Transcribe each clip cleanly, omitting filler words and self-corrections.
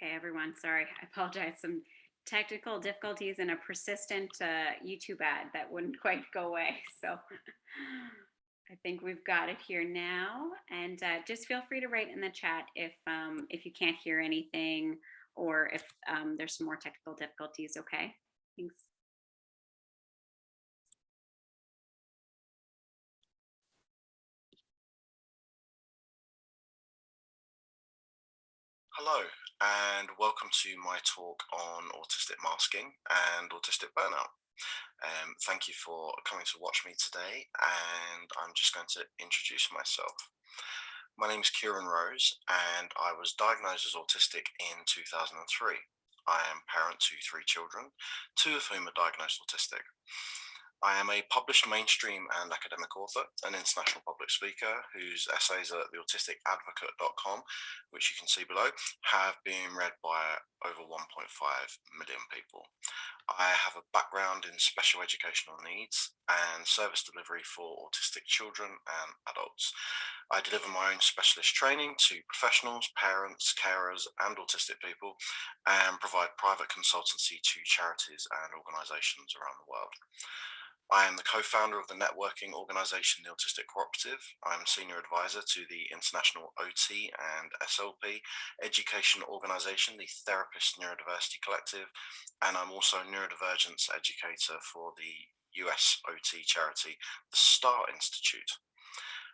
Okay, everyone, sorry. I apologize. Some technical difficulties and a persistent YouTube ad that wouldn't quite go away. So I think we've got it here now. And just feel free to write in the chat if you can't hear anything or if there's some more technical difficulties. Okay, thanks. Hello, and welcome to my talk on autistic masking and autistic burnout. Thank you for coming to watch me today, and I'm just going to introduce myself. My name is Kieran Rose, and I was diagnosed as autistic in 2003. I am parent to 3 children, 2 of whom are diagnosed autistic. I am a published mainstream and academic author, an international public speaker whose essays at theautisticadvocate.com, which you can see below, have been read by over 1.5 million people. I have a background in special educational needs and service delivery for autistic children and adults. I deliver my own specialist training to professionals, parents, carers, and autistic people, and provide private consultancy to charities and organisations around the world. I am the co-founder of the networking organisation, the Autistic Cooperative. I'm senior advisor to the International OT and SLP education organisation, the Therapist Neurodiversity Collective, and I'm also a neurodivergence educator for the US OT charity, the STAR Institute.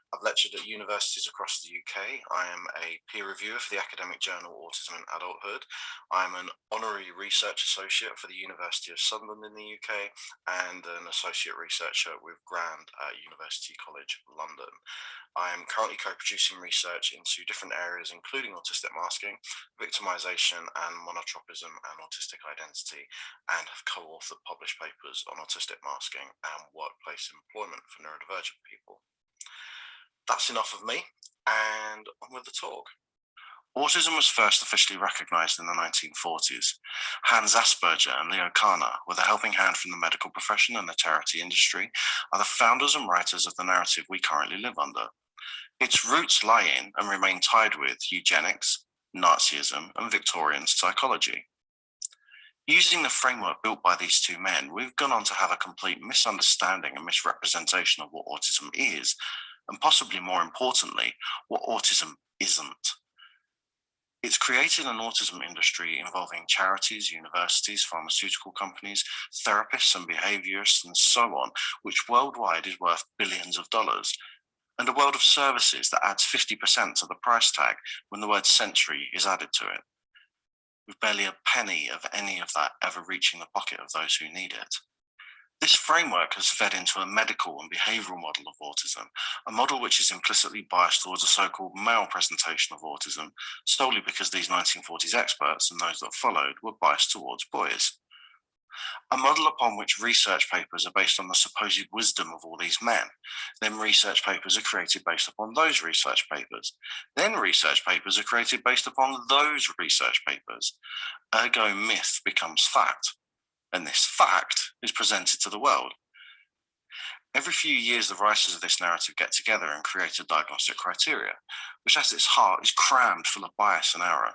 I've lectured at universities across the UK. I am a peer reviewer for the academic journal Autism in Adulthood. I'm an honorary research associate for the University of Sunderland in the UK and an associate researcher with Grand at University College London. I am currently co-producing research into different areas, including autistic masking, victimization and monotropism and autistic identity, and have co-authored published papers on autistic masking and workplace employment for neurodivergent people. That's enough of me, and on with the talk. Autism was first officially recognised in the 1940s. Hans Asperger and Leo Kanner, with a helping hand from the medical profession and the charity industry, are the founders and writers of the narrative we currently live under. Its roots lie in and remain tied with eugenics, Nazism, and Victorian psychology. Using the framework built by these 2 men, we've gone on to have a complete misunderstanding and misrepresentation of what autism is, and possibly more importantly, what autism isn't. It's created an autism industry involving charities, universities, pharmaceutical companies, therapists and behaviorists and so on, which worldwide is worth billions of dollars, and a world of services that adds 50% to the price tag when the word sensory is added to it, with barely a penny of any of that ever reaching the pocket of those who need it. This framework has fed into a medical and behavioural model of autism, a model which is implicitly biased towards a so-called male presentation of autism, solely because these 1940s experts and those that followed were biased towards boys. A model upon which research papers are based on the supposed wisdom of all these men. Then research papers are created based upon those research papers. Then research papers are created based upon those research papers. Ergo, myth becomes fact. And this fact is presented to the world. Every few years, the writers of this narrative get together and create a diagnostic criteria, which at its heart is crammed full of bias and error.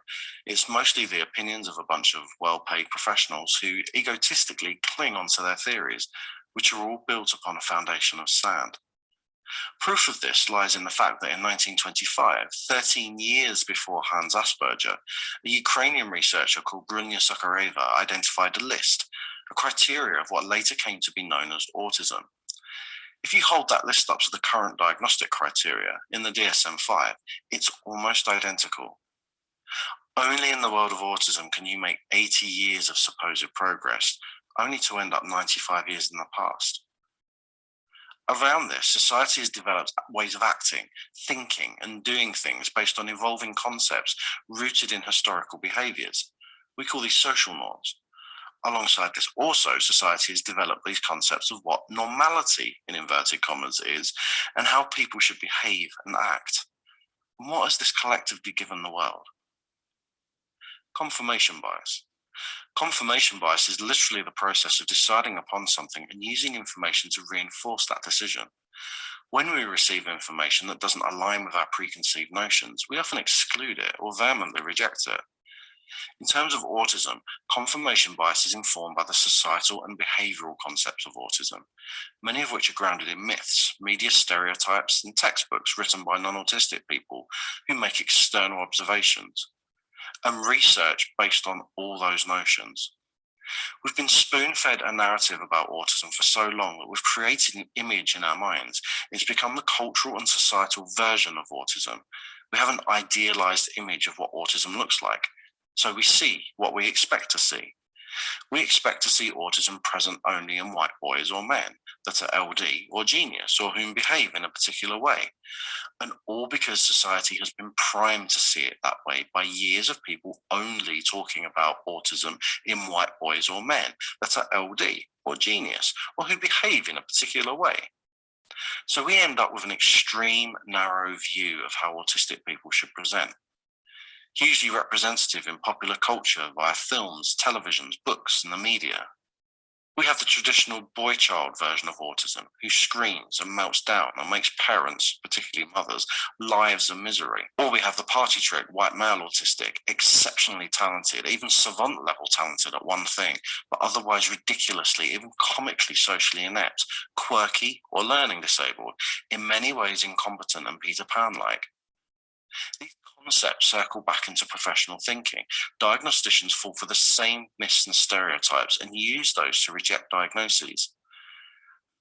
It's mostly the opinions of a bunch of well-paid professionals who egotistically cling onto their theories, which are all built upon a foundation of sand. Proof of this lies in the fact that in 1925, 13 years before Hans Asperger, a Ukrainian researcher called Brunya Sukhareva identified a list, a criteria of what later came to be known as autism. If you hold that list up to the current diagnostic criteria in the DSM-5, it's almost identical. Only in the world of autism can you make 80 years of supposed progress, only to end up 95 years in the past. Around this, society has developed ways of acting, thinking, and doing things based on evolving concepts rooted in historical behaviours. We call these social norms. Alongside this, also, society has developed these concepts of what normality, in inverted commas, is, and how people should behave and act. And what has this collectively given the world? Confirmation bias. Confirmation bias is literally the process of deciding upon something and using information to reinforce that decision. When we receive information that doesn't align with our preconceived notions, we often exclude it or vehemently reject it. In terms of autism, confirmation bias is informed by the societal and behavioral concepts of autism, many of which are grounded in myths, media stereotypes, and textbooks written by non autistic people who make external observations, and research based on all those notions. We've been spoon fed a narrative about autism for so long that we've created an image in our minds. It's become the cultural and societal version of autism. We have an idealized image of what autism looks like. So we see what we expect to see. We expect to see autism present only in white boys or men that are LD or genius or whom behave in a particular way. And all because society has been primed to see it that way by years of people only talking about autism in white boys or men that are LD or genius or who behave in a particular way. So we end up with an extreme, narrow view of how autistic people should present, hugely representative in popular culture via films, televisions, books, and the media. We have the traditional boy child version of autism, who screams and melts down and makes parents, particularly mothers, lives a misery. Or we have the party trick white male autistic, exceptionally talented, even savant level talented at one thing, but otherwise ridiculously, even comically socially inept, quirky or learning disabled, in many ways incompetent and Peter Pan like. These concepts circle back into professional thinking. Diagnosticians fall for the same myths and stereotypes and use those to reject diagnoses.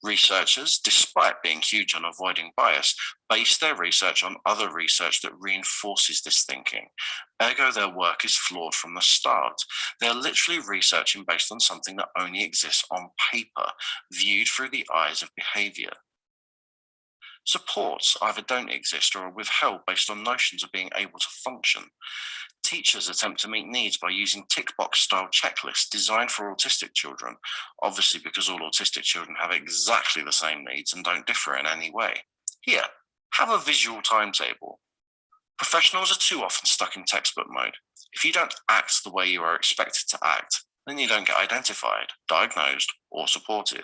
Researchers, despite being huge on avoiding bias, base their research on other research that reinforces this thinking. Ergo, their work is flawed from the start. They're literally researching based on something that only exists on paper, viewed through the eyes of behavior. Supports either don't exist or are withheld based on notions of being able to function. Teachers attempt to meet needs by using tick box style checklists designed for autistic children, obviously because all autistic children have exactly the same needs and don't differ in any way. Here, have a visual timetable. Professionals are too often stuck in textbook mode. If you don't act the way you are expected to act, then you don't get identified, diagnosed, or supported.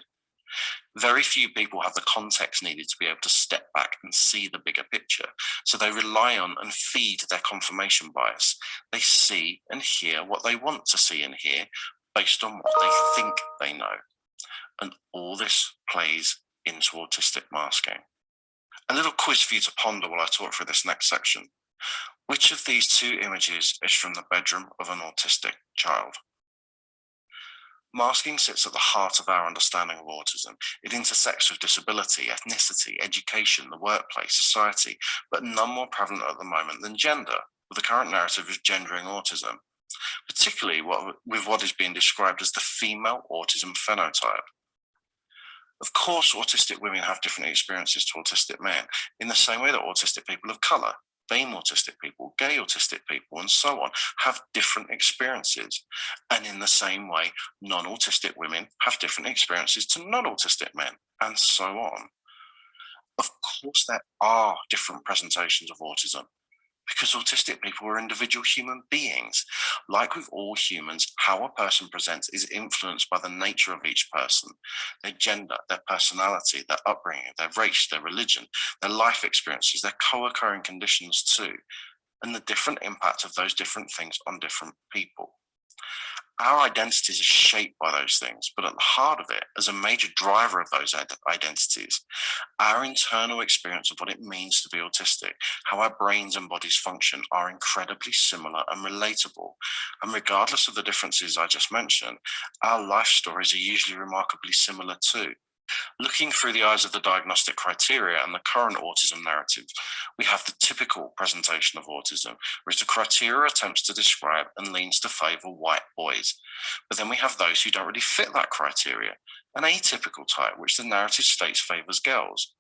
Very few people have the context needed to be able to step back and see the bigger picture, so they rely on and feed their confirmation bias. They see and hear what they want to see and hear based on what they think they know. And all this plays into autistic masking. A little quiz for you to ponder while I talk through this next section. Which of these two images is from the bedroom of an autistic child? Masking sits at the heart of our understanding of autism. It intersects with disability, ethnicity, education, the workplace, society, but none more prevalent at the moment than gender, with the current narrative of gendering autism, particularly with what is being described as the female autism phenotype. Of course, autistic women have different experiences to autistic men, in the same way that autistic people of colour, BAME autistic people, gay autistic people, and so on have different experiences. And in the same way, non-autistic women have different experiences to non-autistic men, and so on. Of course, there are different presentations of autism, because autistic people are individual human beings. Like with all humans, how a person presents is influenced by the nature of each person, their gender, their personality, their upbringing, their race, their religion, their life experiences, their co-occurring conditions too, and the different impact of those different things on different people. Our identities are shaped by those things, but at the heart of it, as a major driver of those identities, our internal experience of what it means to be autistic, how our brains and bodies function, are incredibly similar and relatable. And regardless of the differences I just mentioned, our life stories are usually remarkably similar too. Looking through the eyes of the diagnostic criteria and the current autism narrative, we have the typical presentation of autism, which the criteria attempts to describe and leans to favour white boys. But then we have those who don't really fit that criteria, an atypical type, which the narrative states favours girls.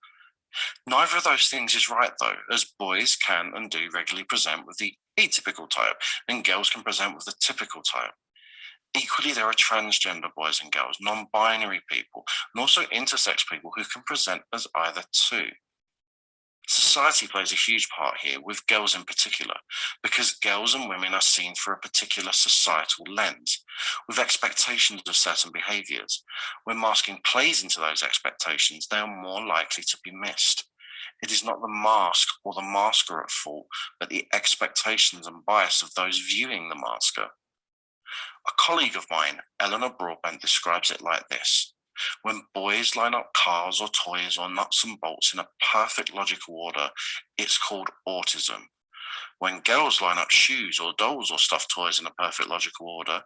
Neither of those things is right though, as boys can and do regularly present with the atypical type, and girls can present with the typical type. Equally, there are transgender boys and girls, non-binary people, and also intersex people who can present as either too. Society plays a huge part here, with girls in particular, because girls and women are seen through a particular societal lens, with expectations of certain behaviours. When masking plays into those expectations, they are more likely to be missed. It is not the mask or the masker at fault, but the expectations and bias of those viewing the masker. A colleague of mine, Eleanor Broadbent, describes it like this: when boys line up cars or toys or nuts and bolts in a perfect logical order, it's called autism. When girls line up shoes or dolls or stuffed toys in a perfect logical order,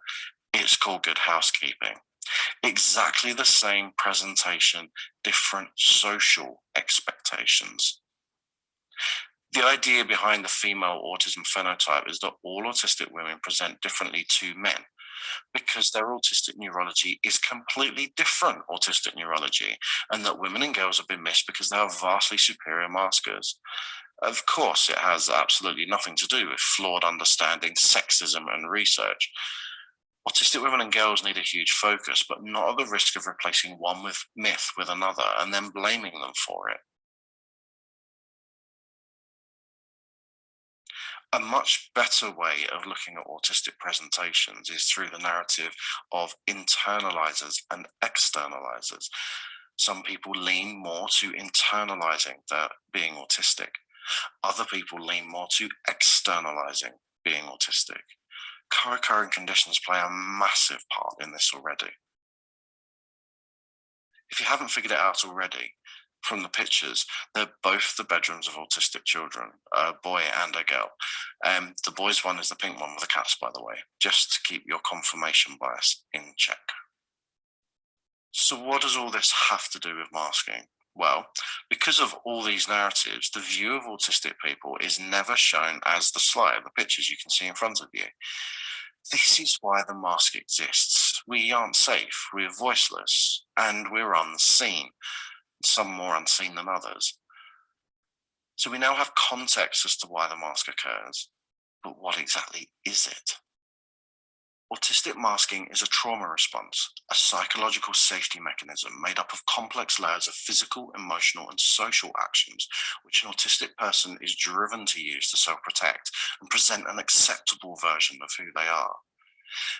it's called good housekeeping. Exactly the same presentation, different social expectations. The idea behind the female autism phenotype is that all autistic women present differently to men because their autistic neurology is completely different autistic neurology, and that women and girls have been missed because they are vastly superior maskers. Of course, it has absolutely nothing to do with flawed understanding, sexism, and research. Autistic women and girls need a huge focus, but not at the risk of replacing one myth with another and then blaming them for it. A much better way of looking at autistic presentations is through the narrative of internalizers and externalizers. Some people lean more to internalizing their being autistic. Other people lean more to externalizing being autistic. Co-occurring conditions play a massive part in this already. If you haven't figured it out already, from the pictures, they're both the bedrooms of autistic children, a boy and a girl. The boys' one is the pink one with the cats, by the way, just to keep your confirmation bias in check. So, what does all this have to do with masking? Well, because of all these narratives, the view of autistic people is never shown as the slide, the pictures you can see in front of you. This is why the mask exists. We aren't safe, we're voiceless, and we're unseen, some more unseen than others. So we now have context as to why the mask occurs, but what exactly is it? Autistic masking is a trauma response, a psychological safety mechanism made up of complex layers of physical, emotional, and social actions, which an autistic person is driven to use to self-protect and present an acceptable version of who they are.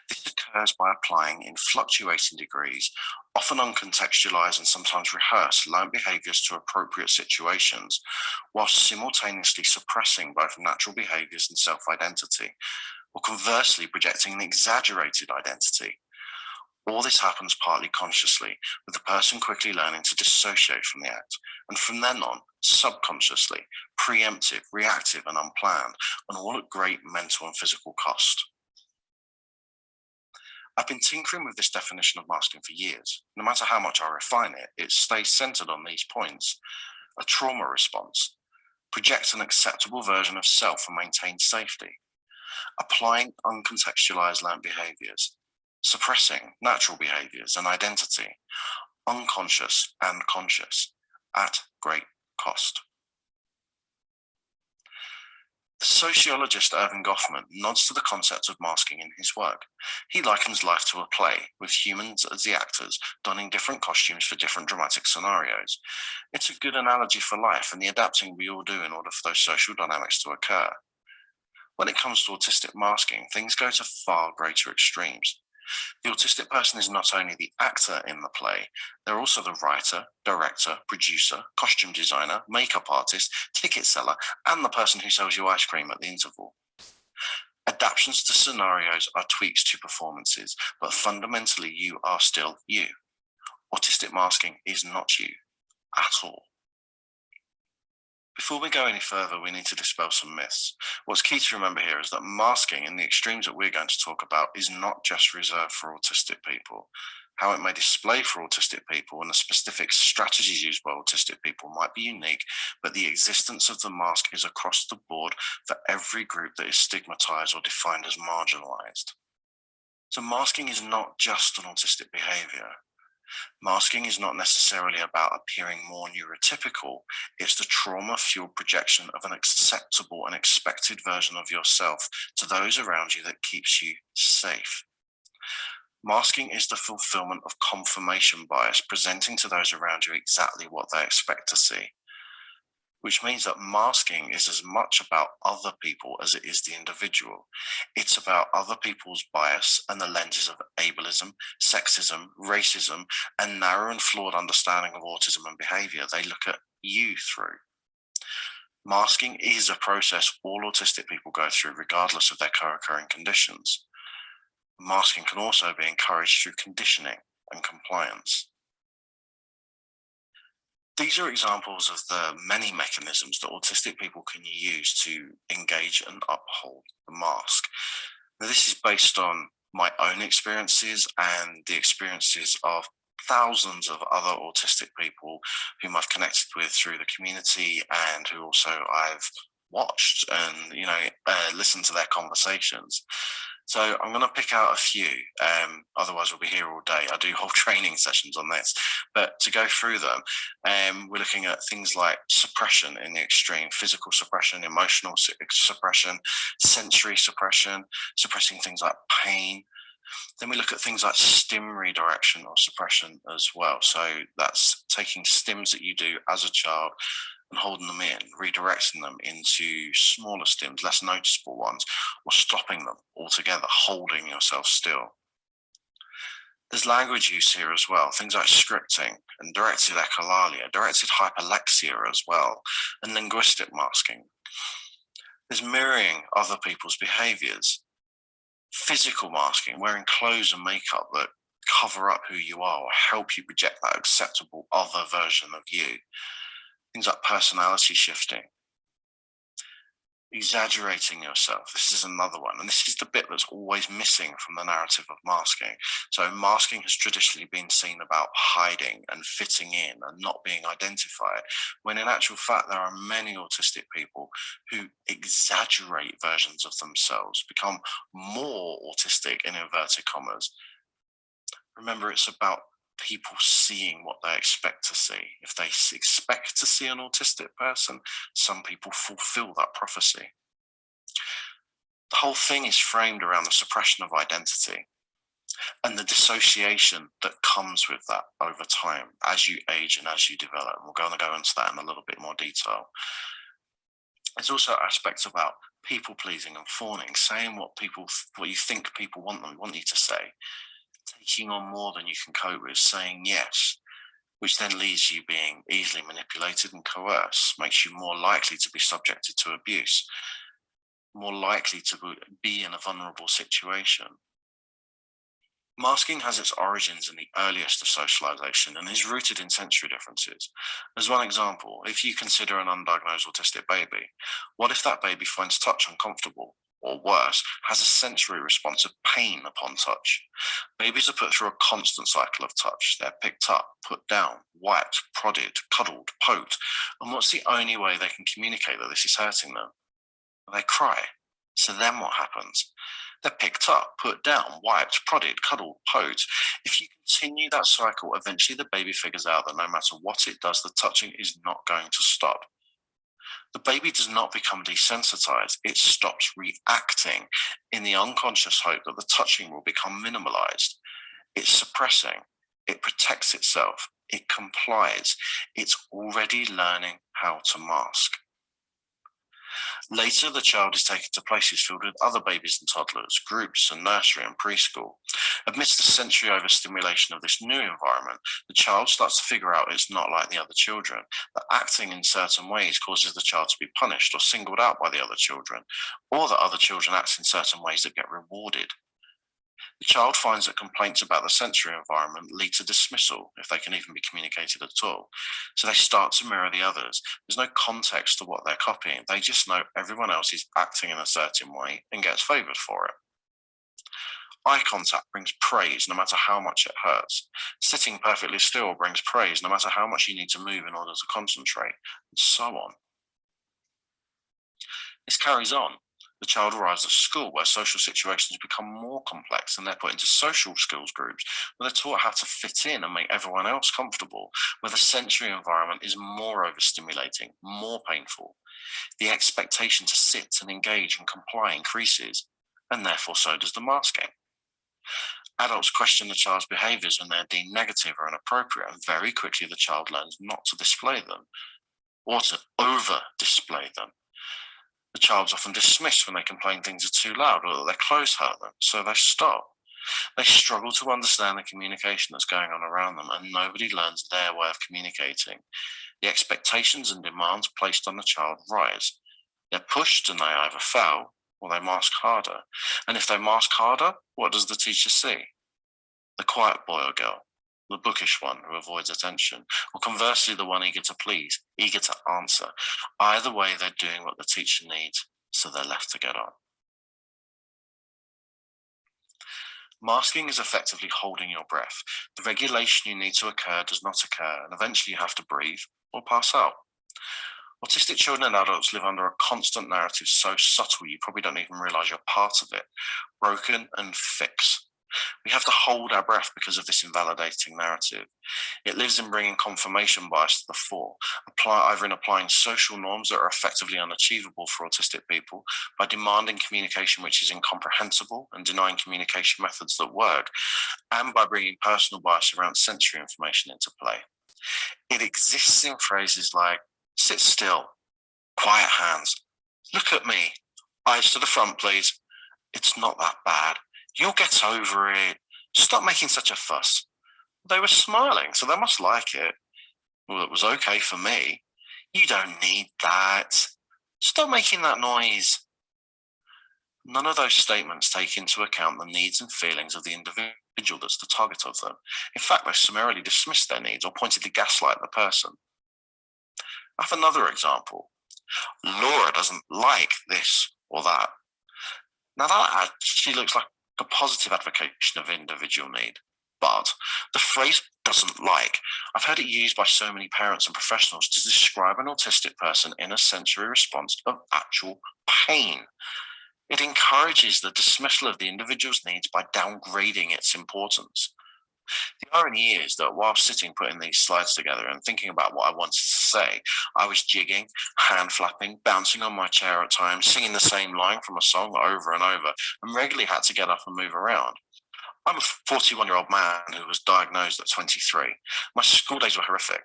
This occurs by applying, in fluctuating degrees, often uncontextualized and sometimes rehearsed, learned behaviors to appropriate situations, whilst simultaneously suppressing both natural behaviors and self-identity, or conversely projecting an exaggerated identity. All this happens partly consciously, with the person quickly learning to dissociate from the act, and from then on, subconsciously, preemptive, reactive, and unplanned, and all at great mental and physical cost. I've been tinkering with this definition of masking for years. No matter how much I refine it, it stays centered on these points. A trauma response projects an acceptable version of self and maintains safety. Applying uncontextualized learned behaviors, suppressing natural behaviors and identity, unconscious and conscious, at great cost. The sociologist Irving Goffman nods to the concept of masking in his work. He likens life to a play, with humans as the actors, donning different costumes for different dramatic scenarios. It's a good analogy for life and the adapting we all do in order for those social dynamics to occur. When it comes to autistic masking, things go to far greater extremes. The autistic person is not only the actor in the play, they're also the writer, director, producer, costume designer, makeup artist, ticket seller, and the person who sells you ice cream at the interval. Adaptations to scenarios are tweaks to performances, but fundamentally you are still you. Autistic masking is not you at all. Before we go any further, we need to dispel some myths. What's key to remember here is that masking in the extremes that we're going to talk about is not just reserved for autistic people. How it may display for autistic people and the specific strategies used by autistic people might be unique, but the existence of the mask is across the board for every group that is stigmatized or defined as marginalized. So masking is not just an autistic behavior. Masking is not necessarily about appearing more neurotypical, it's the trauma-fueled projection of an acceptable and expected version of yourself to those around you that keeps you safe. Masking is the fulfillment of confirmation bias, presenting to those around you exactly what they expect to see. Which means that masking is as much about other people as it is the individual. It's about other people's bias and the lenses of ableism, sexism, racism, and narrow and flawed understanding of autism and behavior they look at you through. Masking is a process all autistic people go through, regardless of their co-occurring conditions. Masking can also be encouraged through conditioning and compliance. These are examples of the many mechanisms that autistic people can use to engage and uphold the mask. Now, this is based on my own experiences and the experiences of thousands of other autistic people whom I've connected with through the community, and who also I've watched and listened to their conversations. So I'm going to pick out a few. Otherwise, we'll be here all day. I do whole training sessions on this, but to go through them, we're looking at things like suppression in the extreme: physical suppression, emotional suppression, sensory suppression, suppressing things like pain. Then we look at things like stim redirection or suppression as well. So that's taking stims that you do as a child and holding them in, redirecting them into smaller stims, less noticeable ones, or stopping them altogether, holding yourself still. There's language use here as well, things like scripting and directed echolalia, directed hyperlexia as well, and linguistic masking. There's mirroring other people's behaviors, physical masking, wearing clothes and makeup that cover up who you are or help you project that acceptable other version of you. Things like personality shifting, exaggerating yourself. This is another one. And this is the bit that's always missing from the narrative of masking. So masking has traditionally been seen about hiding and fitting in and not being identified, when in actual fact, there are many autistic people who exaggerate versions of themselves, become more autistic in inverted commas. Remember, it's about people seeing what they expect to see. If they expect to see an autistic person, some people fulfill that prophecy. The whole thing is framed around the suppression of identity and the dissociation that comes with that over time as you age and as you develop. And we're going to go into that in a little bit more detail. There's also aspects about people pleasing and fawning, saying what you think people want you to say, taking on more than you can cope with, saying yes, which then leaves you being easily manipulated and coerced, makes you more likely to be subjected to abuse, more likely to be in a vulnerable situation. Masking has its origins in the earliest of socialization and is rooted in sensory differences. As one example, if you consider an undiagnosed autistic baby, what if that baby finds touch uncomfortable? Or worse, has a sensory response of pain upon touch? Babies are put through a constant cycle of touch. They're picked up, put down, wiped, prodded, cuddled, poked. And what's the only way they can communicate that this is hurting them? They cry. So then what happens? They're picked up, put down, wiped, prodded, cuddled, poked. If you continue that cycle, eventually the baby figures out that no matter what it does, the touching is not going to stop. The baby does not become desensitized. It stops reacting in the unconscious hope that the touching will become minimalized. It's suppressing. It protects itself. It complies. It's already learning how to mask. Later, the child is taken to places filled with other babies and toddlers, groups and nursery and preschool. Amidst the sensory overstimulation of this new environment, the child starts to figure out it's not like the other children, that acting in certain ways causes the child to be punished or singled out by the other children, or that other children act in certain ways that get rewarded. The child finds that complaints about the sensory environment lead to dismissal, if they can even be communicated at all. So they start to mirror the others. There's no context to what they're copying. They just know everyone else is acting in a certain way and gets favored for it. Eye contact brings praise no matter how much it hurts. Sitting perfectly still brings praise no matter how much you need to move in order to concentrate, and so on. This carries on. The child arrives at school where social situations become more complex, and they're put into social skills groups where they're taught how to fit in and make everyone else comfortable, where the sensory environment is more overstimulating, more painful. The expectation to sit and engage and comply increases, and therefore so does the masking. Adults question the child's behaviors when they're deemed negative or inappropriate, and very quickly the child learns not to display them or to over display them. The child's often dismissed when they complain things are too loud or that their clothes hurt them, so they stop. They struggle to understand the communication that's going on around them, and nobody learns their way of communicating. The expectations and demands placed on the child rise. They're pushed and they either fail or they mask harder. And if they mask harder, what does the teacher see? The quiet boy or girl, the bookish one who avoids attention, or conversely, the one eager to please, eager to answer. Either way, they're doing what the teacher needs, so they're left to get on. Masking is effectively holding your breath. The regulation you need to occur does not occur, and eventually you have to breathe or pass out. Autistic children and adults live under a constant narrative so subtle you probably don't even realize you're part of it. Broken and fix. We have to hold our breath because of this invalidating narrative. It lives in bringing confirmation bias to the fore, either in applying social norms that are effectively unachievable for autistic people, by demanding communication which is incomprehensible and denying communication methods that work, and by bringing personal bias around sensory information into play. It exists in phrases like, sit still, quiet hands, look at me, eyes to the front please, it's not that bad, you'll get over it, stop making such a fuss. They were smiling, so they must like it. Well, it was okay for me. You don't need that. Stop making that noise. None of those statements take into account the needs and feelings of the individual that's the target of them. In fact, they summarily dismiss their needs or pointedly gaslight the person. I have another example. Laura doesn't like this or that. Now that actually looks like a positive advocation of individual need. But the phrase doesn't like, I've heard it used by so many parents and professionals to describe an autistic person in a sensory response of actual pain. It encourages the dismissal of the individual's needs by downgrading its importance. The irony is that while sitting putting these slides together and thinking about what I wanted to say, I was jigging, hand flapping, bouncing on my chair at times, singing the same line from a song over and over, and regularly had to get up and move around. I'm a 41-year-old man who was diagnosed at 23. My school days were horrific.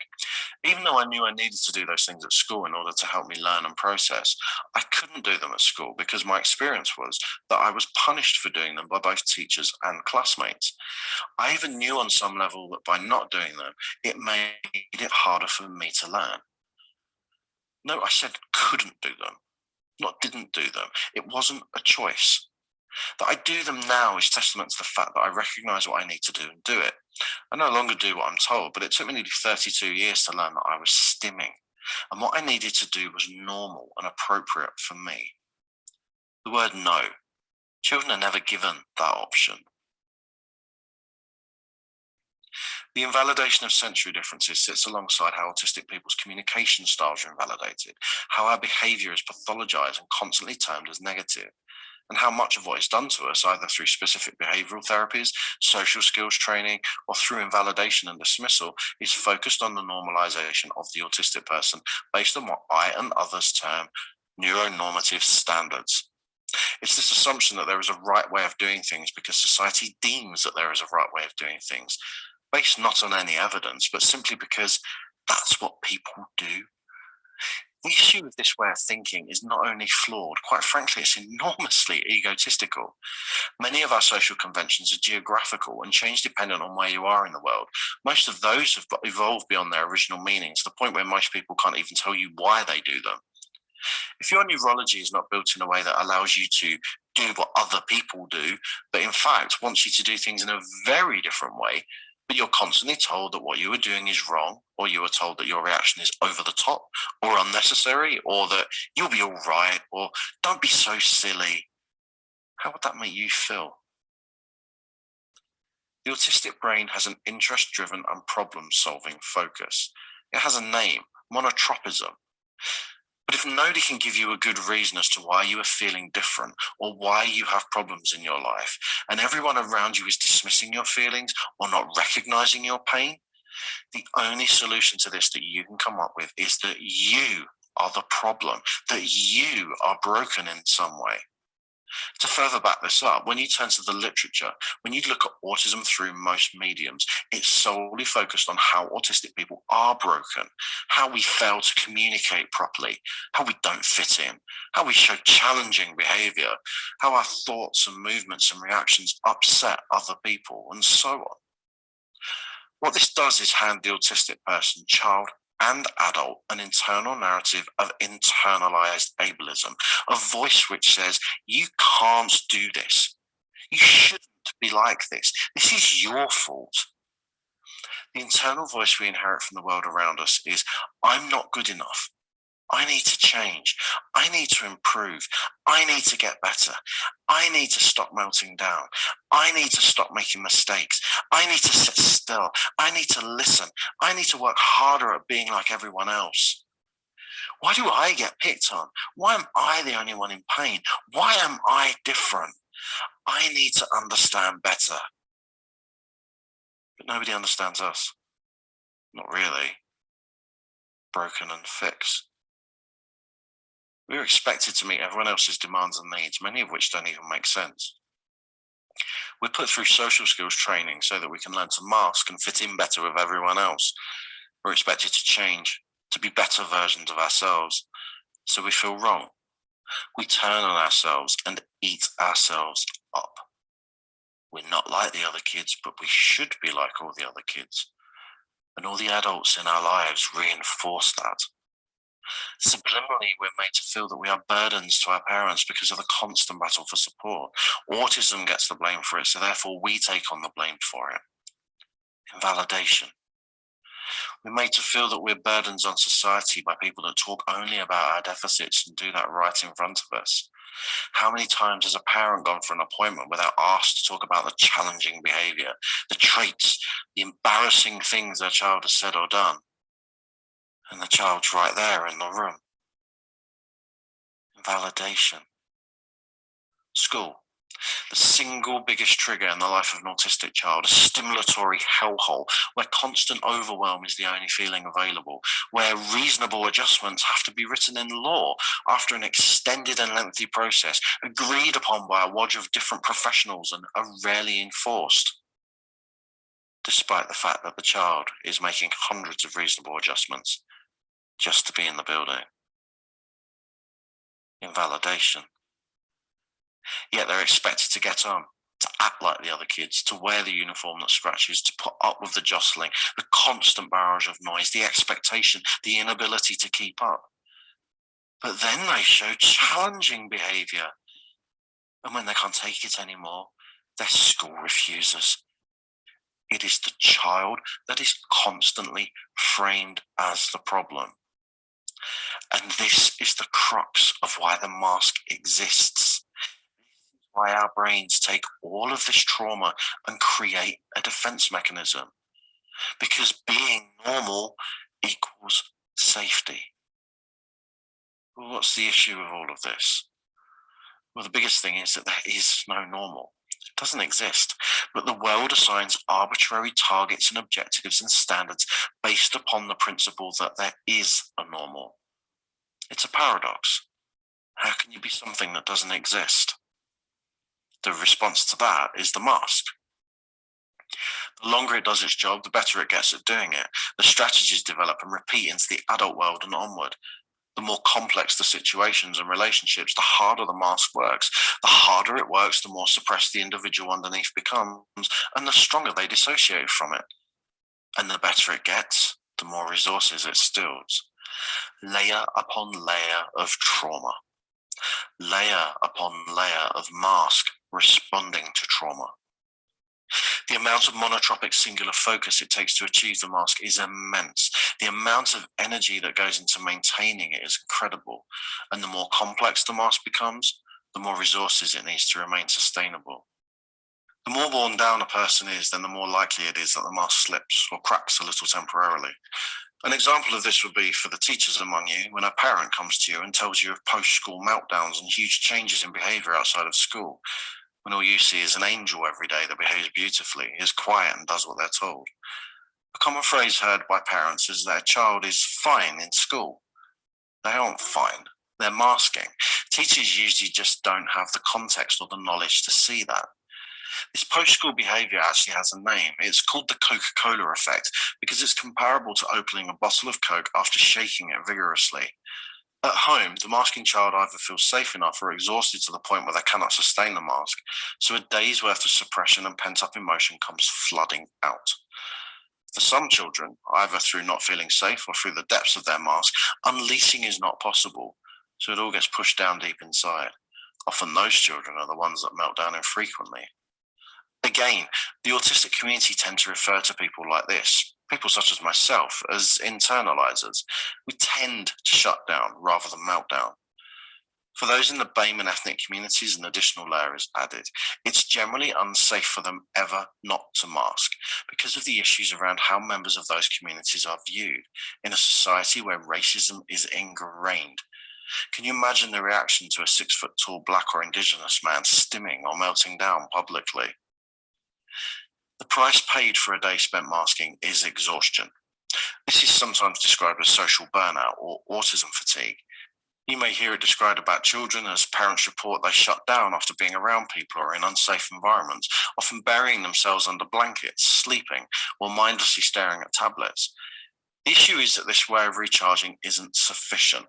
Even though I knew I needed to do those things at school in order to help me learn and process, I couldn't do them at school because my experience was that I was punished for doing them by both teachers and classmates. I even knew on some level that by not doing them, it made it harder for me to learn. No, I said couldn't do them, not didn't do them. It wasn't a choice. That I do them now is testament to the fact that I recognize what I need to do and do it. I no longer do what I'm told, but it took me nearly 32 years to learn that I was stimming. And what I needed to do was normal and appropriate for me. The word no. Children are never given that option. The invalidation of sensory differences sits alongside how autistic people's communication styles are invalidated, how our behavior is pathologized and constantly termed as negative, and how much of what is done to us, either through specific behavioral therapies, social skills training, or through invalidation and dismissal, is focused on the normalization of the autistic person based on what I and others term neuronormative standards. It's this assumption that there is a right way of doing things because society deems that there is a right way of doing things, based not on any evidence, but simply because that's what people do. The issue with this way of thinking is not only flawed, quite frankly, it's enormously egotistical. Many of our social conventions are geographical and change dependent on where you are in the world. Most of those have evolved beyond their original meaning to the point where most people can't even tell you why they do them. If your neurology is not built in a way that allows you to do what other people do, but in fact wants you to do things in a very different way, but you're constantly told that what you are doing is wrong, or you are told that your reaction is over the top or unnecessary, or that you'll be all right, or don't be so silly, how would that make you feel? The autistic brain has an interest-driven and problem-solving focus. It has a name, monotropism. But if nobody can give you a good reason as to why you are feeling different or why you have problems in your life, and everyone around you is dismissing your feelings or not recognizing your pain, the only solution to this that you can come up with is that you are the problem, that you are broken in some way. To further back this up, when you turn to the literature, when you look at autism through most mediums, it's solely focused on how autistic people are broken, how we fail to communicate properly, how we don't fit in, how we show challenging behavior, how our thoughts and movements and reactions upset other people, and so on. What this does is hand the autistic person, child, and adult an internal narrative of internalized ableism, a voice which says, you can't do this. You shouldn't be like this. This is your fault. The internal voice we inherit from the world around us is, I'm not good enough. I need to change. I need to improve. I need to get better. I need to stop melting down. I need to stop making mistakes. I need to sit still. I need to listen. I need to work harder at being like everyone else. Why do I get picked on? Why am I the only one in pain? Why am I different? I need to understand better. But nobody understands us. Not really. Broken and fixed. We're expected to meet everyone else's demands and needs, many of which don't even make sense. We're put through social skills training so that we can learn to mask and fit in better with everyone else. We're expected to change, to be better versions of ourselves, so we feel wrong. We turn on ourselves and eat ourselves up. We're not like the other kids, but we should be like all the other kids. And all the adults in our lives reinforce that. Subliminally, we're made to feel that we are burdens to our parents because of the constant battle for support. Autism gets the blame for it, so therefore we take on the blame for it. Invalidation. We're made to feel that we're burdens on society by people that talk only about our deficits and do that right in front of us. How many times has a parent gone for an appointment without asked to talk about the challenging behavior, the traits, the embarrassing things their child has said or done? And the child's right there in the room. Validation. School. The single biggest trigger in the life of an autistic child, a stimulatory hellhole where constant overwhelm is the only feeling available, where reasonable adjustments have to be written in law after an extended and lengthy process, agreed upon by a wodge of different professionals and are rarely enforced, despite the fact that the child is making hundreds of reasonable adjustments just to be in the building. Invalidation. Yet they're expected to get on, to act like the other kids, to wear the uniform that scratches, to put up with the jostling, the constant barrage of noise, the expectation, the inability to keep up. But then they show challenging behavior. And when they can't take it anymore, their school refuses. It is the child that is constantly framed as the problem. And this is the crux of why the mask exists. Why our brains take all of this trauma and create a defense mechanism. Because being normal equals safety. Well, what's the issue with all of this? Well, the biggest thing is that there is no normal. It doesn't exist. But the world assigns arbitrary targets and objectives and standards based upon the principle that there is a normal. It's a paradox. How can you be something that doesn't exist? The response to that is the mask. The longer it does its job, the better it gets at doing it. The strategies develop and repeat into the adult world and onward. The more complex the situations and relationships, the harder the mask works. The harder it works, the more suppressed the individual underneath becomes, and the stronger they dissociate from it. And the better it gets, the more resources it steals. Layer upon layer of trauma. Layer upon layer of mask responding to trauma. The amount of monotropic singular focus it takes to achieve the mask is immense. The amount of energy that goes into maintaining it is incredible. And the more complex the mask becomes, the more resources it needs to remain sustainable. The more worn down a person is, then the more likely it is that the mask slips or cracks a little temporarily. An example of this would be for the teachers among you when a parent comes to you and tells you of post-school meltdowns and huge changes in behavior outside of school, when all you see is an angel every day that behaves beautifully, is quiet and does what they're told. A common phrase heard by parents is that a child is fine in school. They aren't fine, they're masking. Teachers usually just don't have the context or the knowledge to see that. This post-school behavior actually has a name. It's called the Coca-Cola effect because it's comparable to opening a bottle of Coke after shaking it vigorously. At home, the masking child either feels safe enough or exhausted to the point where they cannot sustain the mask, so a day's worth of suppression and pent-up emotion comes flooding out. For some children, either through not feeling safe or through the depths of their mask, unleashing is not possible, so it all gets pushed down deep inside. Often those children are the ones that melt down infrequently. Again, the autistic community tend to refer to people like this, people such as myself, as internalizers. We tend to shut down rather than melt down. For those in the BAME and ethnic communities, an additional layer is added. It's generally unsafe for them ever not to mask because of the issues around how members of those communities are viewed in a society where racism is ingrained. Can you imagine the reaction to a 6 foot tall black or indigenous man stimming or melting down publicly? The price paid for a day spent masking is exhaustion. This is sometimes described as social burnout or autism fatigue. You may hear it described about children as parents report they shut down after being around people or in unsafe environments, often burying themselves under blankets, sleeping, or mindlessly staring at tablets. The issue is that this way of recharging isn't sufficient.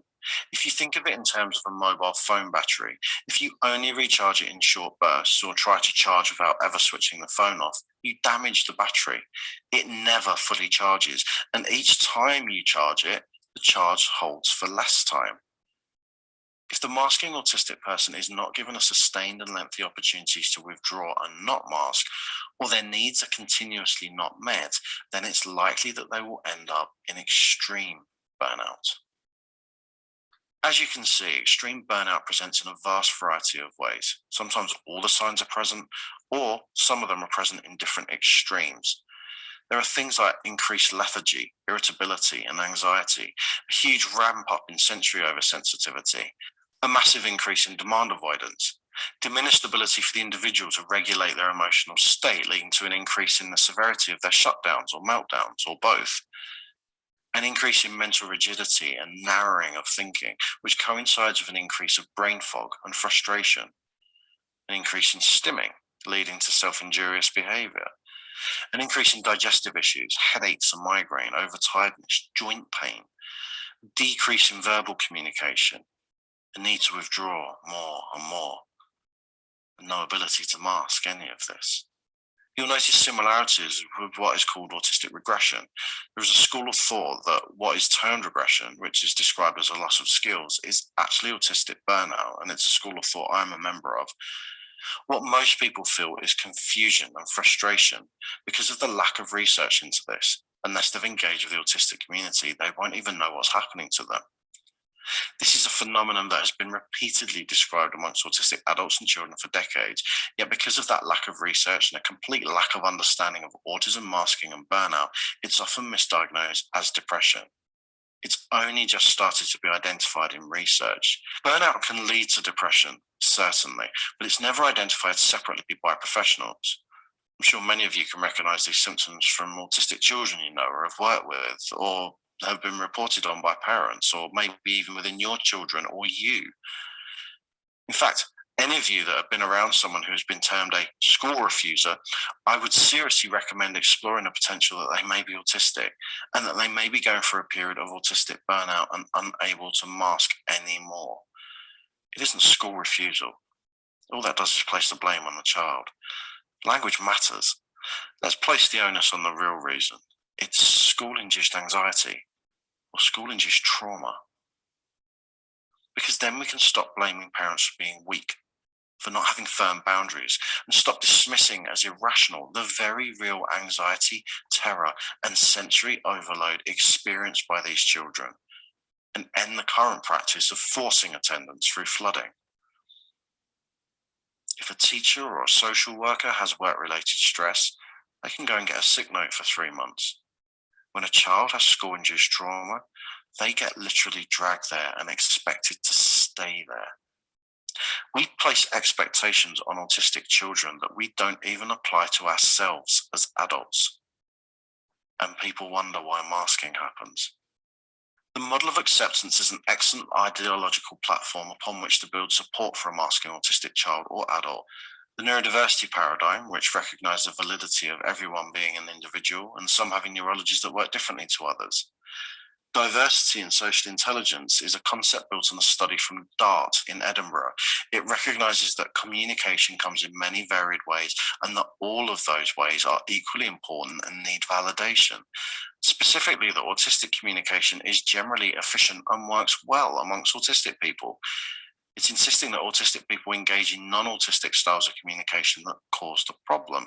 If you think of it in terms of a mobile phone battery, if you only recharge it in short bursts or try to charge without ever switching the phone off, you damage the battery. It never fully charges, and each time you charge it, the charge holds for less time. If the masking autistic person is not given a sustained and lengthy opportunities to withdraw and not mask, or their needs are continuously not met, then it's likely that they will end up in extreme burnout. As you can see, extreme burnout presents in a vast variety of ways. Sometimes all the signs are present, or some of them are present in different extremes. There are things like increased lethargy, irritability, and anxiety, a huge ramp up in sensory oversensitivity, a massive increase in demand avoidance, diminished ability for the individual to regulate their emotional state, leading to an increase in the severity of their shutdowns or meltdowns, or both, an increase in mental rigidity and narrowing of thinking, which coincides with an increase of brain fog and frustration, an increase in stimming, leading to self injurious behavior, an increase in digestive issues, headaches and migraine, overtiredness, joint pain, decrease in verbal communication, a need to withdraw more and more, and no ability to mask any of this. You'll notice similarities with what is called autistic regression. There is a school of thought that what is termed regression, which is described as a loss of skills, is actually autistic burnout, and it's a school of thought I'm a member of. What most people feel is confusion and frustration because of the lack of research into this. Unless they've engaged with the autistic community, they won't even know what's happening to them. This is a phenomenon that has been repeatedly described amongst autistic adults and children for decades, yet because of that lack of research and a complete lack of understanding of autism, masking, and burnout, it's often misdiagnosed as depression. It's only just started to be identified in research. Burnout can lead to depression, certainly, but it's never identified separately by professionals. I'm sure many of you can recognize these symptoms from autistic children you know or have worked with, or have been reported on by parents, or maybe even within your children or you. In fact, any of you that have been around someone who has been termed a school refuser, I would seriously recommend exploring the potential that they may be autistic and that they may be going through a period of autistic burnout and unable to mask anymore. It isn't school refusal. All that does is place the blame on the child. Language matters. Let's place the onus on the real reason. It's school-induced anxiety or school-induced trauma. Because then we can stop blaming parents for being weak, for not having firm boundaries, and stop dismissing as irrational the very real anxiety, terror, and sensory overload experienced by these children, and end the current practice of forcing attendance through flooding. If a teacher or a social worker has work-related stress, they can go and get a sick note for 3 months. When a child has school-induced trauma, they get literally dragged there and expected to stay there. We place expectations on autistic children that we don't even apply to ourselves as adults. And people wonder why masking happens. The model of acceptance is an excellent ideological platform upon which to build support for a masking autistic child or adult. The neurodiversity paradigm, which recognizes the validity of everyone being an individual and some having neurologies that work differently to others. Diversity in social intelligence is a concept built on a study from DART in Edinburgh. It recognises that communication comes in many varied ways and that all of those ways are equally important and need validation. Specifically, that autistic communication is generally efficient and works well amongst autistic people. It's insisting that autistic people engage in non autistic styles of communication that cause the problem.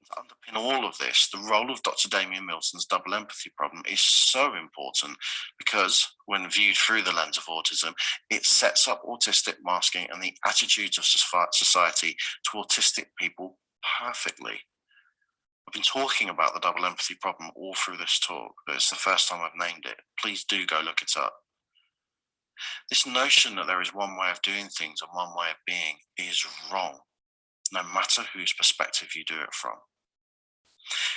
To underpin all of this, the role of Dr. Damien Milton's double empathy problem is so important because, when viewed through the lens of autism, it sets up autistic masking and the attitudes of society to autistic people perfectly. I've been talking about the double empathy problem all through this talk, but it's the first time I've named it. Please do go look it up. This notion that there is one way of doing things and one way of being is wrong, no matter whose perspective you do it from.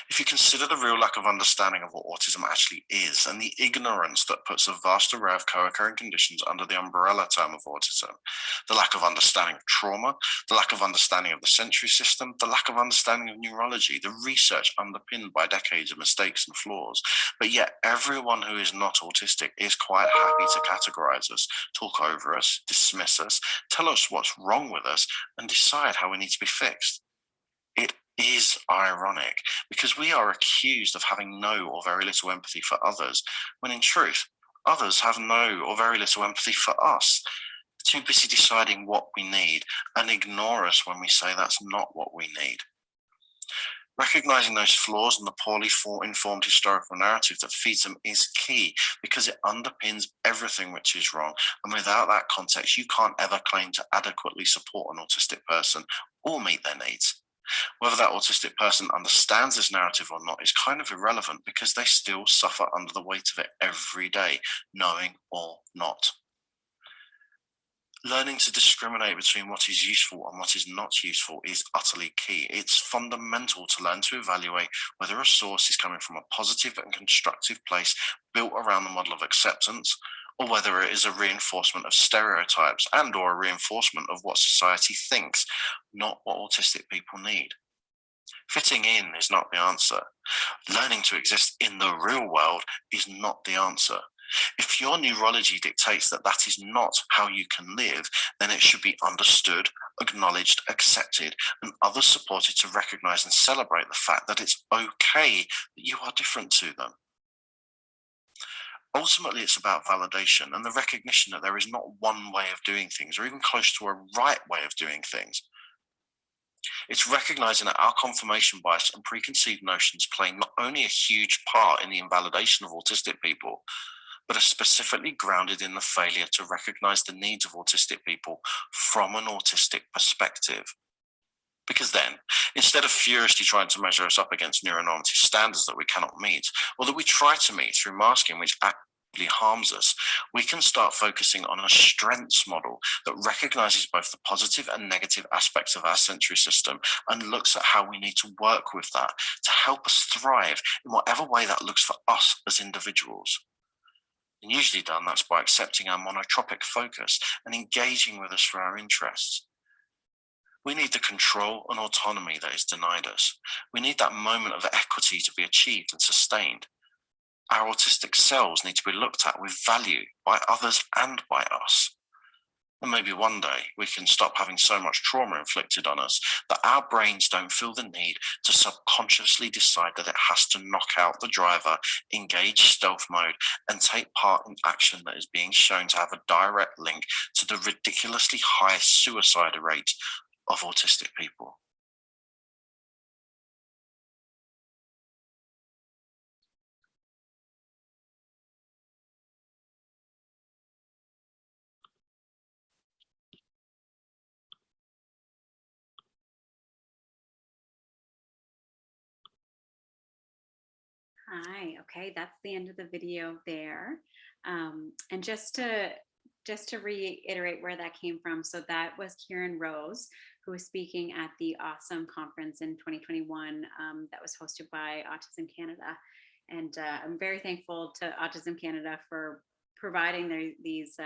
If you consider the real lack of understanding of what autism actually is and the ignorance that puts a vast array of co-occurring conditions under the umbrella term of autism, the lack of understanding of trauma, the lack of understanding of the sensory system, the lack of understanding of neurology, the research underpinned by decades of mistakes and flaws, but yet everyone who is not autistic is quite happy to categorize us, talk over us, dismiss us, tell us what's wrong with us, and decide how we need to be fixed. It is ironic because we are accused of having no or very little empathy for others, when in truth, others have no or very little empathy for us. They're too busy deciding what we need and ignore us when we say that's not what we need. Recognizing those flaws and the poorly informed historical narrative that feeds them is key because it underpins everything which is wrong. And without that context, you can't ever claim to adequately support an autistic person or meet their needs. Whether that autistic person understands this narrative or not is kind of irrelevant because they still suffer under the weight of it every day, knowing or not. Learning to discriminate between what is useful and what is not useful is utterly key. It's fundamental to learn to evaluate whether a source is coming from a positive and constructive place built around the model of acceptance, or whether it is a reinforcement of stereotypes and or a reinforcement of what society thinks, not what autistic people need. Fitting in is not the answer. Learning to exist in the real world is not the answer. If your neurology dictates that that is not how you can live, then it should be understood, acknowledged, accepted, and others supported to recognize and celebrate the fact that it's okay that you are different to them. Ultimately, it's about validation and the recognition that there is not one way of doing things or even close to a right way of doing things. It's recognizing that our confirmation bias and preconceived notions play not only a huge part in the invalidation of autistic people, but are specifically grounded in the failure to recognize the needs of autistic people from an autistic perspective. Because then, instead of furiously trying to measure us up against neuronormative standards that we cannot meet, or that we try to meet through masking, which actively harms us, we can start focusing on a strengths model that recognizes both the positive and negative aspects of our sensory system and looks at how we need to work with that to help us thrive in whatever way that looks for us as individuals. And usually done that's by accepting our monotropic focus and engaging with us for our interests. We need the control and autonomy that is denied us. We need that moment of equity to be achieved and sustained. Our autistic selves need to be looked at with value by others and by us. And maybe one day we can stop having so much trauma inflicted on us that our brains don't feel the need to subconsciously decide that it has to knock out the driver, engage stealth mode, and take part in action that is being shown to have a direct link to the ridiculously high suicide rate of autistic people. Hi. Okay, that's the end of the video there. And just to reiterate where that came from, so that was Kieran Rose, who was speaking at the Awesome Conference in 2021 that was hosted by Autism Canada. And I'm very thankful to Autism Canada for providing these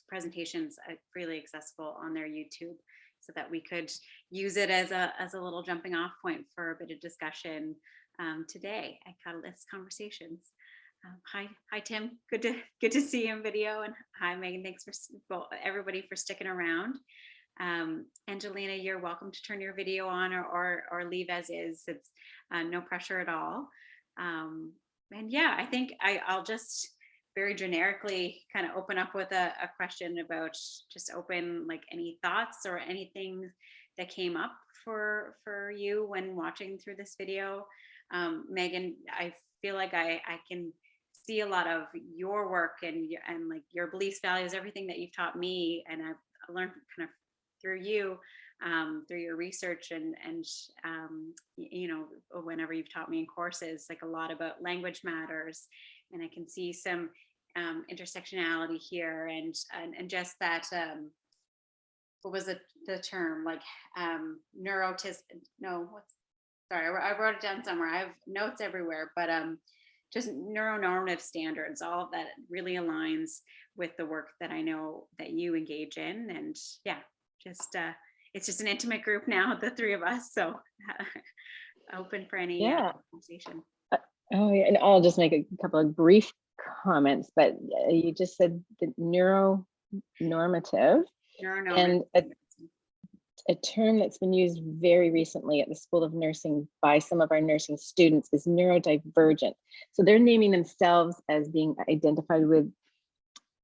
presentations freely accessible on their YouTube, so that we could use it as a little jumping off point for a bit of discussion today at Catalyst Conversations. Hi Tim. Good to see you in video, and hi Megan. Thanks well, everybody for sticking around. Angelina, you're welcome to turn your video on or leave as is. It's no pressure at all. And yeah, I think I'll just very generically kind of open up with a question about just open like any thoughts or anything that came up for you when watching through this video. Megan, I feel like I can see a lot of your work and like your beliefs, values, everything that you've taught me, and I've learned kind of through you, through your research and you know, whenever you've taught me in courses, like a lot about language matters, and I can see some intersectionality here, and just that what was the term, like neurotis no what's sorry, I wrote it down somewhere. I have notes everywhere, but just neuronormative standards, all of that really aligns with the work that I know that you engage in. And yeah, just it's just an intimate group now, the three of us. So open for any Yeah. conversation. Oh, yeah. And I'll just make a couple of brief comments, but you just said the neuronormative, and a term that's been used very recently at the School of Nursing by some of our nursing students is neurodivergent. So they're naming themselves as being identified with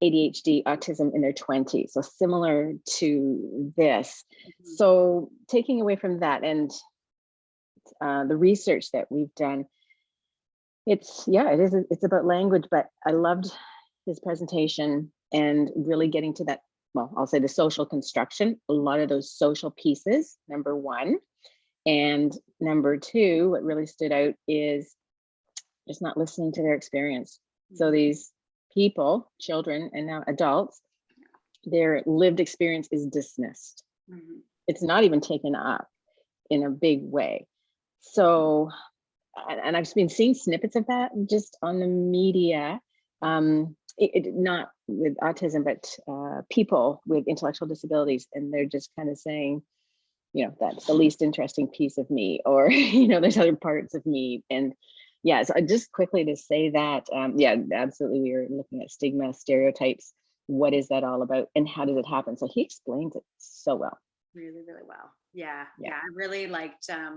ADHD, autism in their 20s. So similar to this. Mhm. So taking away from that and the research that we've done, it's about language, but I loved his presentation and really getting to that, well, I'll say the social construction, a lot of those social pieces, number one. And number two, what really stood out is just not listening to their experience. So these people, children and now adults, their lived experience is dismissed. Mhm. It's not even taken up in a big way. So, and I've been seeing snippets of that just on the media, not with autism, but people with intellectual disabilities. And they're just kind of saying, you know, that's the least interesting piece of me, or, you know, there's other parts of me. And yeah, so just quickly to say that, yeah, absolutely. We were looking at stigma, stereotypes. What is that all about? And how does it happen? So he explains it so well. Really well. Yeah. I really liked I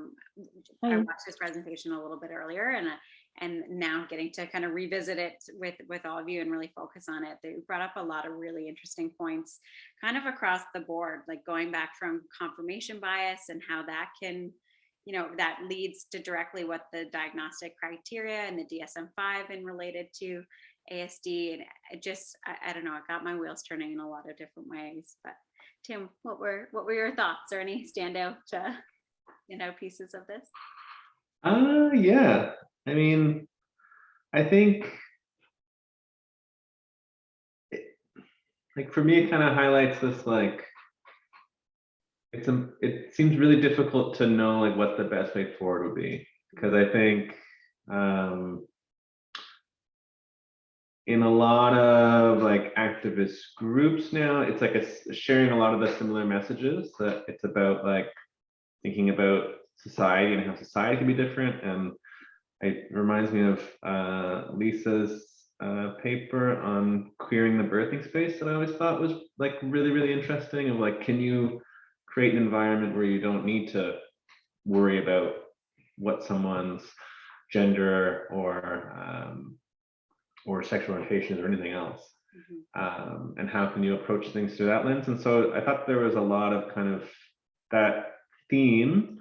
Hi. watched this presentation a little bit earlier, and now getting to kind of revisit it with all of you and really focus on it. They brought up a lot of really interesting points kind of across the board, like going back from confirmation bias and how that can, you know, that leads to directly what the diagnostic criteria and the DSM-5 and related to ASD. And it just I don't know, it got my wheels turning in a lot of different ways. But Tim, what were your thoughts, or any standout pieces of this? Yeah. I mean, I think like for me, it kind of highlights this, like it seems really difficult to know like what the best way forward would be, because I think in a lot of like activist groups now, it's like sharing a lot of the similar messages, that it's about like thinking about society and how society can be different. And it reminds me of Lisa's paper on queering the birthing space that I always thought was like really interesting, of like, can you create an environment where you don't need to worry about what someone's gender or sexual orientation is or anything else. And how can you approach things through that lens? And so I thought there was a lot of kind of that theme,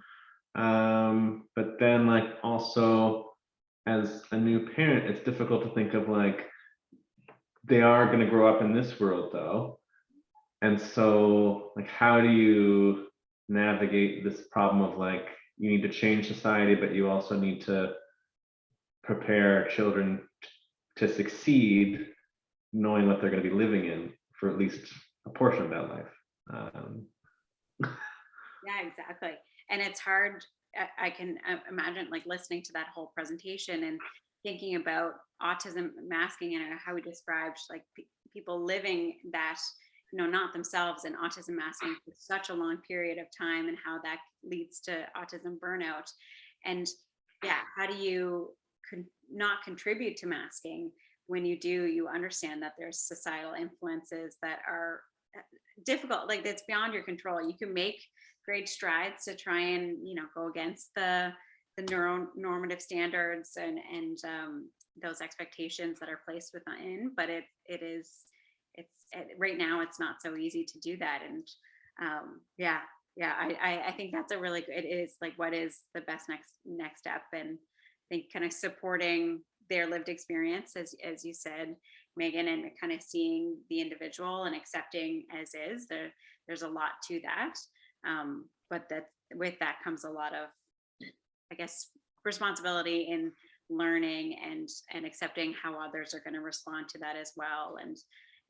but then like also as a new parent, it's difficult to think of like, they are going to grow up in this world though. And so like, how do you navigate this problem of like, you need to change society, but you also need to prepare children to succeed, knowing what they're going to be living in for at least a portion of that life. Yeah, exactly. And it's hard. I can imagine like listening to that whole presentation and thinking about autism masking and how we described like people living that, you know, not themselves, and autism masking for such a long period of time, and how that leads to autism burnout. And yeah, how do you not contribute to masking. When you do, you understand that there's societal influences that are difficult, like that's beyond your control. You can make great strides to try and, go against the neuronormative standards and those expectations that are placed within, but right now it's not so easy to do that. And yeah, I think that's a really good, it is like, what is the best next step? And I think kind of supporting their lived experience, as you said, Megan, and kind of seeing the individual and accepting as is. There's a lot to that, but that with that comes a lot of, I guess, responsibility in learning and accepting how others are going to respond to that as well,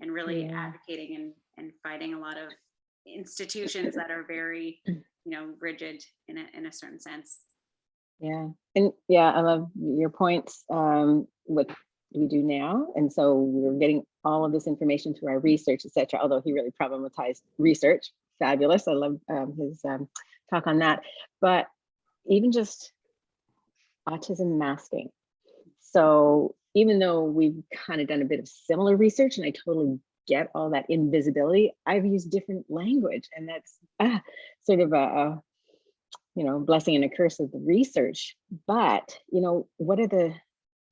and really advocating and fighting a lot of institutions that are very, rigid in a certain sense. Yeah. And yeah, I love your points. What do we do now? And so we're getting all of this information through our research, etc. Although he really problematized research. Fabulous. I love his talk on that. But even just autism masking. So even though we've kind of done a bit of similar research, and I totally get all that invisibility, I've used different language, and that's sort of a blessing and a curse of the research. But what are the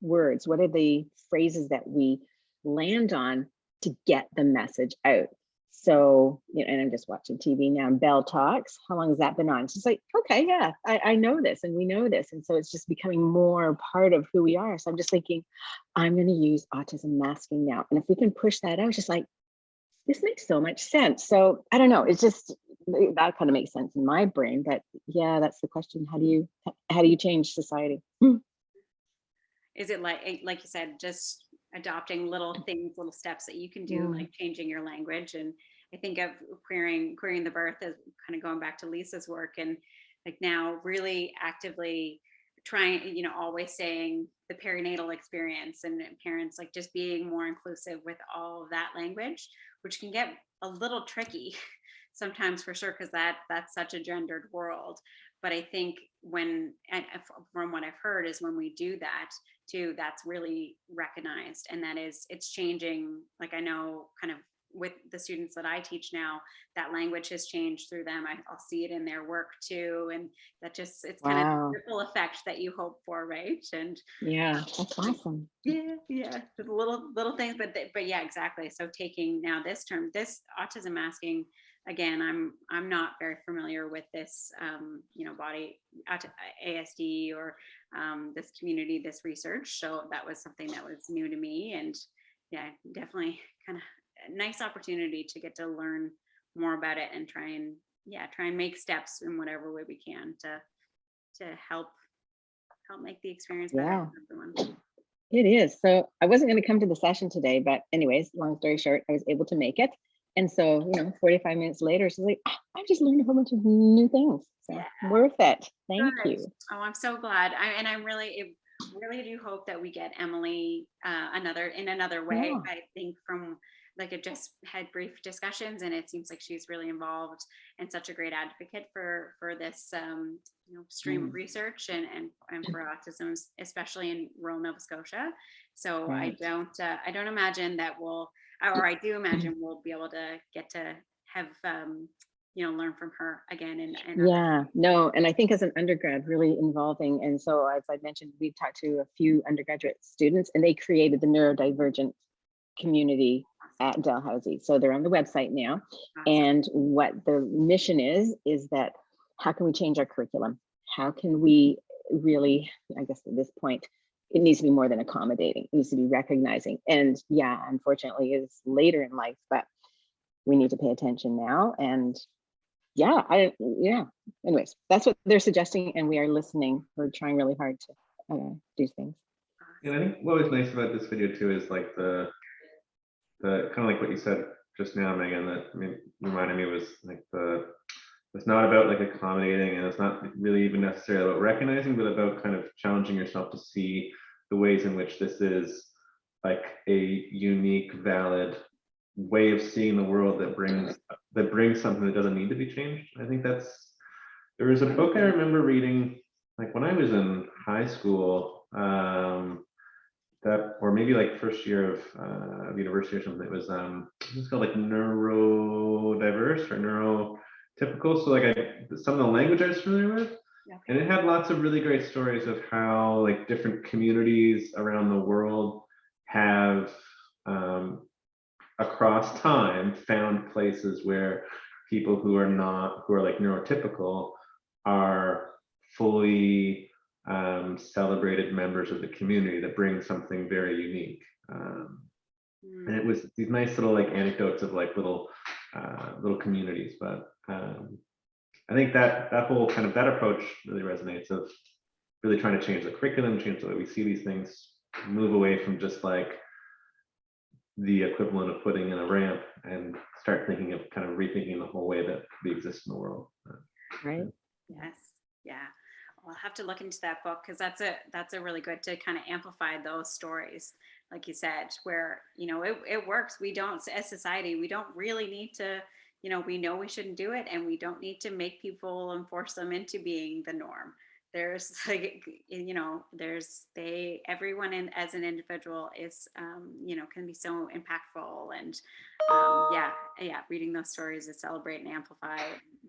words, what are the phrases that we land on to get the message out? So, and I'm just watching TV now, and Bell Talks, how long has that been on? It's just like, okay, yeah, I know this, and we know this. And so it's just becoming more part of who we are. So I'm just thinking, I'm going to use autism masking now. And if we can push that out, it's just like, this makes so much sense. So I don't know, it's just, that kind of makes sense in my brain. But yeah, that's the question. How do you change society? Is it like you said, just adopting little things, little steps that you can do, like changing your language? And I think of queering the birth as kind of going back to Lisa's work, and like now really actively trying, always saying the perinatal experience, and parents like just being more inclusive with all of that language, which can get a little tricky sometimes, for sure, because that's such a gendered world. But I think from what I've heard, is when we do that too, that's really recognized, and it's changing. Like, I know kind of with the students that I teach now, that language has changed through them. I'll see it in their work too, and that it's kind of the ripple effect that you hope for, right? And yeah, that's awesome. Yeah, the little things, but yeah, exactly. So taking now this autism masking, again, I'm not very familiar with this, body ASD or this community, this research. So that was something that was new to me, and yeah, definitely kind of a nice opportunity to get to learn more about it and try and make steps in whatever way we can to help make the experience better for everyone. It is. So I wasn't going to come to the session today, but anyways, long story short, I was able to make it. And so, 45 minutes later, she's like, I've just learned a whole bunch of new things. So worth it. Thank you. Oh, I'm so glad. I really do hope that we get Emily in another way. I think from like, I've just had brief discussions, and it seems like she's really involved and such a great advocate for this stream of research and for autism, especially in rural Nova Scotia. So I don't imagine that I do imagine we'll be able to get to have learn from her again. And I think as an undergrad, really involving. And so, as I mentioned, we talked to a few undergraduate students, and they created the neurodivergent community at Dalhousie. So they're on the website now. Awesome. And what the mission is that how can we change our curriculum? How can we really, I guess at this point, it needs to be more than accommodating. It needs to be recognizing. And unfortunately, it's later in life, but we need to pay attention now. And anyways, that's what they're suggesting, and we are listening. We're trying really hard to do things. And I think what was nice about this video too is like the kind of like what you said just now, Megan, that reminded me was like it's not about like accommodating, and it's not really even necessarily about recognizing, but about kind of challenging yourself to see the ways in which this is like a unique, valid way of seeing the world that brings something that doesn't need to be changed. I think there was a book I remember reading like when I was in high school. that, or maybe like first year of university or something. It was called like neurodiverse or neurotypical. So like some of the language I was familiar with, and it had lots of really great stories of how like different communities around the world have across time found places where people who are like neurotypical are fully celebrated members of the community that bring something very unique. And it was these nice little like anecdotes of like little communities. But I think that whole kind of that approach really resonates, of really trying to change the curriculum, change the way we see these things, move away from just like the equivalent of putting in a ramp and start thinking of kind of rethinking the whole way that we exist in the world. Right. Yes. Yeah. Well, I'll have to look into that book, because that's a really good to kind of amplify those stories, like you said, where, you know, it works. We don't, as society, we don't really need to, you know we shouldn't do it, and we don't need to make people and force them into being the norm. There's like, you know, everyone as an individual is, you know, can be so impactful. And yeah, reading those stories to celebrate and amplify,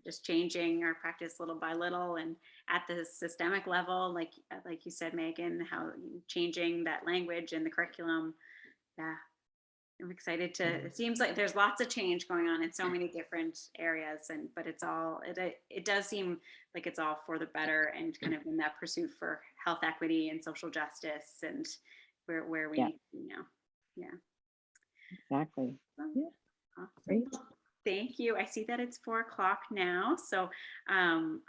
just changing our practice little by little, and at the systemic level, like you said, Megan, how changing that language and the curriculum. Yeah, I'm excited to. It seems like there's lots of change going on in so many different areas, but it does seem like it's all for the better, and kind of in that pursuit for health equity and social justice, and where we, Yeah. you know, yeah. Exactly. Yeah. Awesome. Great. Thank you. I see that it's 4 o'clock now, so I'm